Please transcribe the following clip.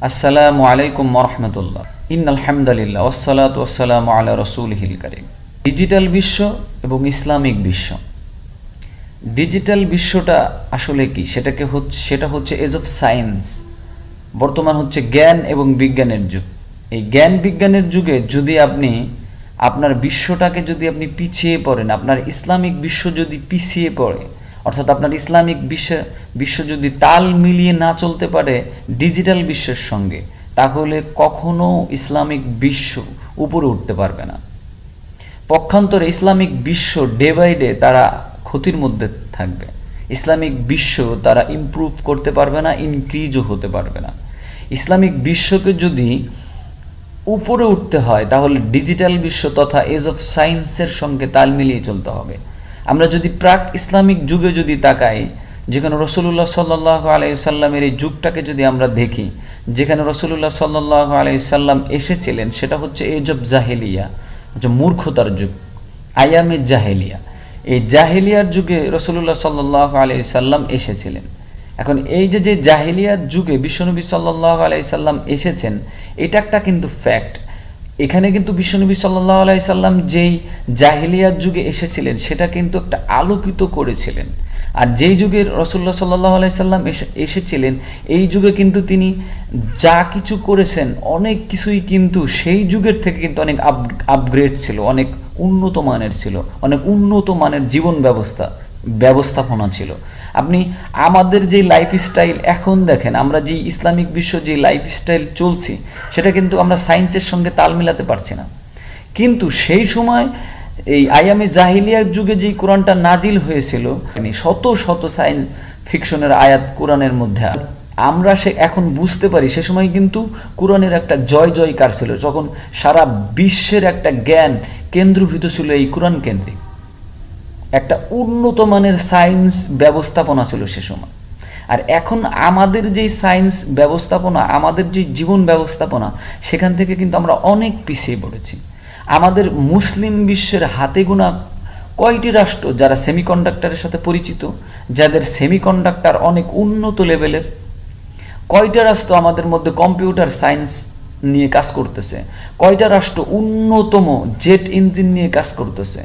আসসালামু আলাইকুম ওয়া ইন্নাল হামদালিল্লাহ ওয়াসসালাতু ওয়াসসালামু আলা রাসূলিহিল কারীম। ডিজিটাল বিশ্ব এবং ইসলামিক বিশ্ব। ডিজিটাল বিশ্বটা আসলে কি? সেটা হচ্ছে এজ অফ সায়েন্স। বর্তমান হচ্ছে জ্ঞান এবং বিজ্ঞানের যুগ। এই জ্ঞান বিজ্ঞানের যুগে যদি আপনি আপনার বিশ্বটাকে যদি আপনি পিছিয়ে পড়েন, আপনার ইসলামিক বিশ্ব যদি পিছিয়ে পড়ে, অর্থাৎ আপনার ইসলামিক বিশ্ব যদি তাল মিলিয়ে না চলতে পারে ডিজিটাল বিশ্বের সঙ্গে, তাহলে কখনো ইসলামিক বিশ্ব উপরে উঠতে পারবে না। পক্ষান্তরে ইসলামিক বিশ্ব ডে বাই ডে তারা ক্ষতির মধ্যে থাকবে। ইসলামিক বিশ্ব তারা ইমপ্রুভ করতে পারবে না, ইনক্রিজও হতে পারবে না। ইসলামিক বিশ্বকে যদি উপরে উঠতে হয় তাহলে ডিজিটাল বিশ্ব তথা এজ অফ সায়েন্সের সঙ্গে তাল মিলিয়ে চলতে হবে। আমরা যদি প্রাক ইসলামিক যুগে যদি তাকাই, যেখানে রাসূলুল্লাহ সাল্লাল্লাহু আলাইহি সাল্লামের এই যুগটাকে যদি আমরা দেখি, যেখানে রাসূলুল্লাহ সাল্লাল্লাহু আলাইহি সাল্লাম এসেছিলেন, সেটা হচ্ছে এজ অফ জাহেলিয়া, মূর্খতার যুগ, আয়ামে জাহেলিয়া। এই জাহেলিয়ার যুগে রাসূলুল্লাহ সাল্লাল্লাহু আলাইহি সাল্লাম এসেছিলেন। এখন এই যে জাহেলিয়ার যুগে বিশ্বনবী সাল্লাল্লাহু আলাইহি সাল্লাম এসেছেন, এটা একটা কিন্তু ফ্যাক্ট। এখানে কিন্তু বিশ্বনবী সাল্লাল্লাহু আলাইহি সাল্লাম যেই জাহেলিয়ার যুগে এসেছিলেন সেটা কিন্তু একটা আলোকিত করেছিলেন। আর যেই যুগে রাসূলুল্লাহ সাল্লাল্লাহু আলাইহি সাল্লাম এসেছিলেন, এই যুগে কিন্তু তিনি যা কিছু করেছেন অনেক কিছুই কিন্তু সেই যুগের থেকে কিন্তু অনেক আপগ্রেড ছিল, অনেক উন্নত মানের ছিল, অনেক উন্নত মানের জীবন ব্যবস্থাপনা ছিল। আপনি আমাদের যে লাইফস্টাইল এখন দেখেন, আমরা যে ইসলামিক বিশ্ব যে লাইফস্টাইল চলছি, সেটা কিন্তু আমরা সায়েন্সের সঙ্গে তাল মিলাতে পারছি না। কিন্তু সেই সময় এই আয়ামে জাহিলিয়ার যুগে যে কোরআনটা নাজিল হয়েছিল, শত শত সায়েন্স ফিকশনের আয়াত কোরআনের মধ্যে আমরা এখন বুঝতে পারি, সে সময় কিন্তু কোরআনের একটা জয় জয়কার ছিল, যখন সারা বিশ্বের একটা জ্ঞান কেন্দ্রীভূত ছিল এই কোরআন কেন্দ্রিক। একটা উন্নত মানের সায়েন্স ব্যবস্থাপনা ছিল সে সময়। আর এখন আমাদের যে সায়েন্স ব্যবস্থাপনা, আমাদের যে জীবন ব্যবস্থাপনা, সেখান থেকে কিন্তু আমরা অনেক পিছিয়ে পড়েছি। আমাদের মুসলিম বিশ্বের হাতে গোনা কয়টি রাষ্ট্র যারা সেমিকন্ডাক্টরের সাথে পরিচিত, যাদের সেমিকন্ডাক্টর অনেক উন্নত লেভেলের? কয়টা রাষ্ট্র আমাদের মধ্যে কম্পিউটার সায়েন্স নিয়ে কাজ করতেছে? কয়টা রাষ্ট্র উন্নতম জেট ইঞ্জিন নিয়ে কাজ করতেছে?